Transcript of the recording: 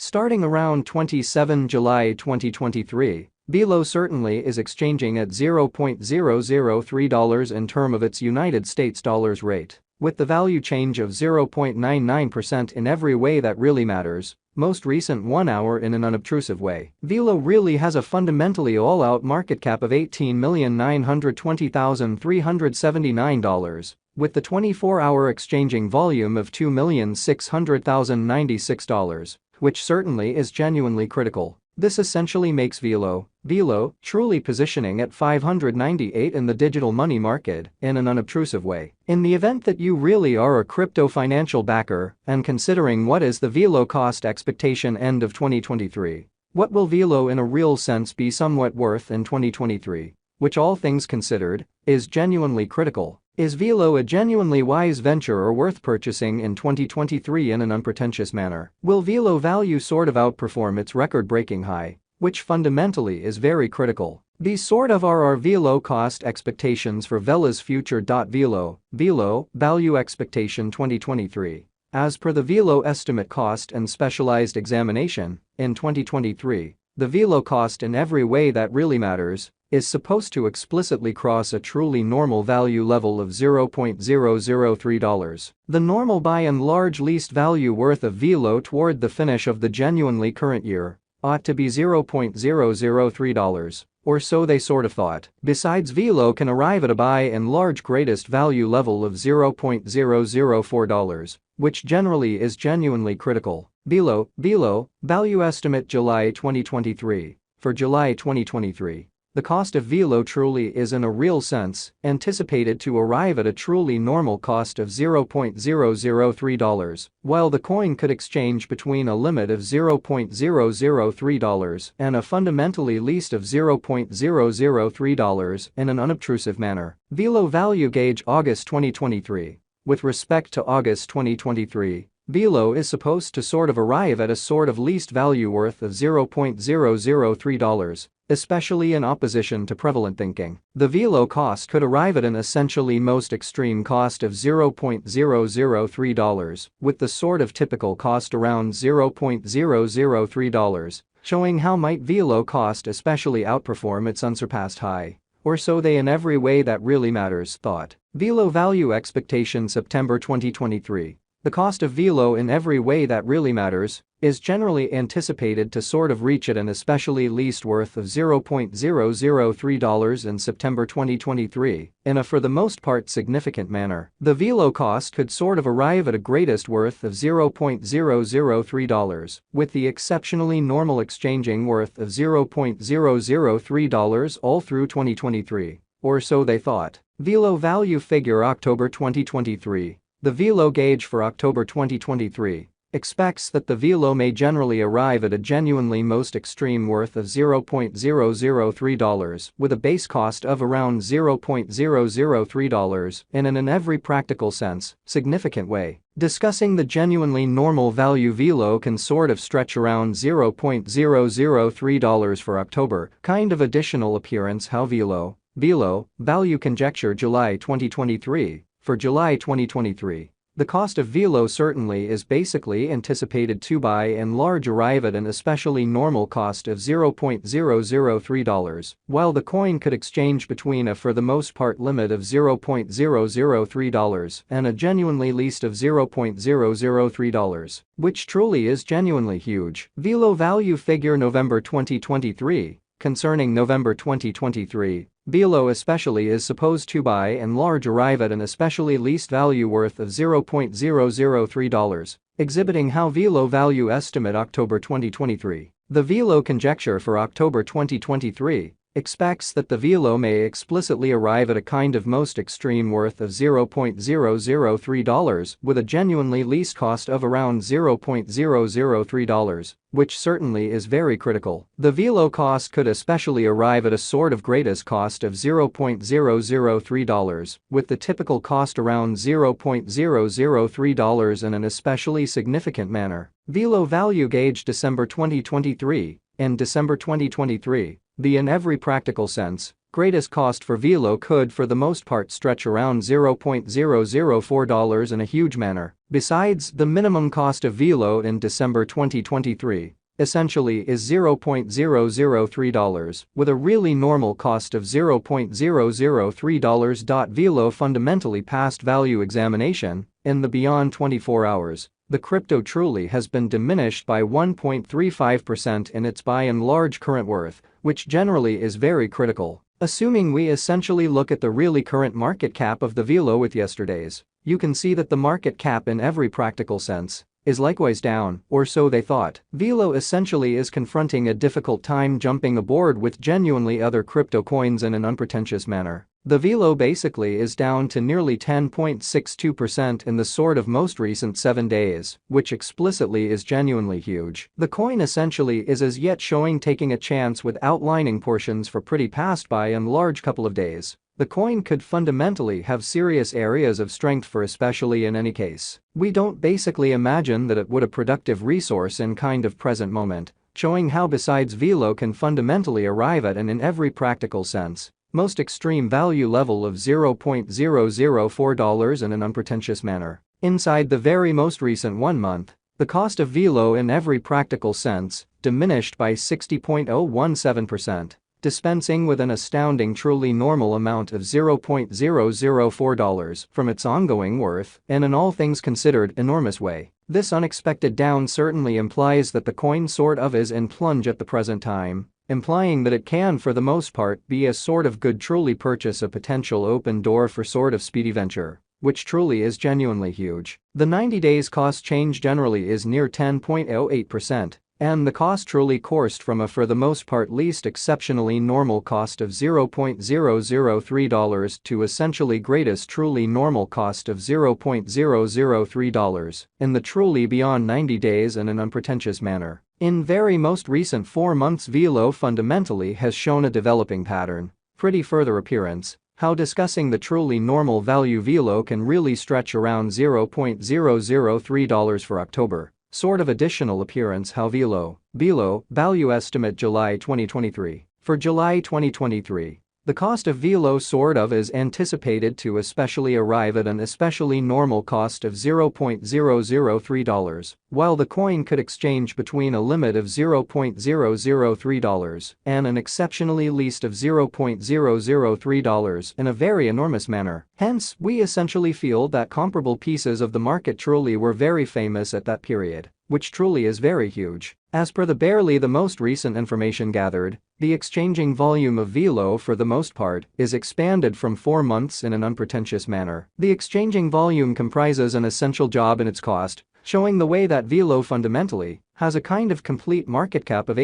Starting around 27 July 2023, Velo certainly is exchanging at $0.003 in term of its United States dollars rate, with the value change of 0.99% in every way that really matters, most recent 1 hour in an unobtrusive way. Velo really has a fundamentally all-out market cap of $18,920,379, with the 24-hour exchanging volume of $2,600,096, which certainly is genuinely critical. This essentially makes Velo truly positioning at 598 in the digital money market in an unobtrusive way. In the event that you really are a crypto financial backer and considering what is the Velo cost expectation end of 2023, what will Velo in a real sense be somewhat worth in 2023, which all things considered, is genuinely critical. Is Velo a genuinely wise venture or worth purchasing in 2023 in an unpretentious manner? Will Velo value sort of outperform its record-breaking high, which fundamentally is very critical? These sort of are our Velo cost expectations for Velo's future. Velo value expectation 2023. As per the Velo estimate cost and specialized examination, in 2023, the Velo cost in every way that really matters is supposed to explicitly cross a truly normal value level of $0.003. The normal by and large least value worth of Velo toward the finish of the genuinely current year ought to be $0.003, or so they sort of thought. Besides, Velo can arrive at a by and large greatest value level of $0.004, which generally is genuinely critical. Velo value estimate July 2023. For July 2023, the cost of Velo truly is in a real sense anticipated to arrive at a truly normal cost of $0.003, while the coin could exchange between a limit of $0.003 and a fundamentally least of $0.003 in an unobtrusive manner. Velo value gauge August 2023. With respect to August 2023, Velo is supposed to sort of arrive at a sort of least value worth of $0.003, especially in opposition to prevalent thinking. The Velo cost could arrive at an essentially most extreme cost of $0.003, with the sort of typical cost around $0.003, showing how might Velo cost especially outperform its unsurpassed high, or so they in every way that really matters thought. Velo value expectation September 2023. The cost of Velo in every way that really matters is generally anticipated to sort of reach at an especially least worth of $0.003 in September 2023 in a for the most part significant manner. The Velo cost could sort of arrive at a greatest worth of $0.003, with the exceptionally normal exchanging worth of $0.003 all through 2023, or so they thought. Velo value figure October 2023. The Velo gauge for October 2023 expects that the Velo may generally arrive at a genuinely most extreme worth of $0.003 with a base cost of around $0.003 in an in every practical sense, significant way. Discussing the genuinely normal value Velo can sort of stretch around $0.003 for October, kind of additional appearance how Velo value conjecture July 2023. For July 2023, the cost of Velo certainly is basically anticipated to by and large arrive at an especially normal cost of $0.003, while the coin could exchange between a for the most part limit of $0.003 and a genuinely least of $0.003, which truly is genuinely huge. Velo value figure November 2023. Concerning November 2023, Velo especially is supposed to by and large arrive at an especially least value worth of $0.003, exhibiting how Velo value estimate October 2023. The Velo conjecture for October 2023 expects that the Velo may explicitly arrive at a kind of most extreme worth of $0.003 with a genuinely least cost of around $0.003, which certainly is very critical. The Velo cost could especially arrive at a sort of greatest cost of $0.003 with the typical cost around $0.003 in an especially significant manner. Velo value gauge December 2023. In December 2023, the in every practical sense, greatest cost for Velo could for the most part stretch around $0.004 in a huge manner. Besides, the minimum cost of Velo in December 2023 essentially is $0.003, with a really normal cost of $0.003. Velo fundamentally passed value examination in the beyond 24 hours. The crypto truly has been diminished by 1.35% in its by and large current worth, which generally is very critical. Assuming we essentially look at the really current market cap of the Velo with yesterday's, you can see that the market cap in every practical sense is likewise down, or so they thought. Velo essentially is confronting a difficult time jumping aboard with genuinely other crypto coins in an unpretentious manner. The Velo basically is down to nearly 10.62% in the sort of most recent 7 days, which explicitly is genuinely huge. The coin essentially is as yet showing taking a chance with outlining portions for pretty past by and large couple of days. The coin could fundamentally have serious areas of strength for especially in any case. We don't basically imagine that it would a productive resource in kind of present moment, showing how besides Velo can fundamentally arrive at and in every practical sense most extreme value level of $0.004 in an unpretentious manner. Inside the very most recent 1 month, the cost of Velo in every practical sense diminished by 60.017%. Dispensing with an astounding truly normal amount of $0.004 from its ongoing worth in an all things considered enormous way. This unexpected down certainly implies that the coin sort of is in plunge at the present time, implying that it can for the most part be a sort of good truly purchase a potential open door for sort of speedy venture, which truly is genuinely huge. The 90 days cost change generally is near 10.08%. And the cost truly coursed from a for the most part least exceptionally normal cost of $0.003 to essentially greatest truly normal cost of $0.003 in the truly beyond 90 days in an unpretentious manner. In very most recent 4 months Velo fundamentally has shown a developing pattern, pretty further appearance, how discussing the truly normal value Velo can really stretch around $0.003 for October. Sort of additional appearance how Velo value estimate July 2023. For July 2023, the cost of Velo sort of is anticipated to especially arrive at an especially normal cost of $0.003, while the coin could exchange between a limit of $0.003 and an exceptionally least of $0.003 in a very enormous manner. Hence, we essentially feel that comparable pieces of the market truly were very famous at that period, which truly is very huge. As per the most recent information gathered, the exchanging volume of Velo for the most part is expanded from 4 months in an unpretentious manner. The exchanging volume comprises an essential job in its cost, showing the way that Velo fundamentally has a kind of complete market cap of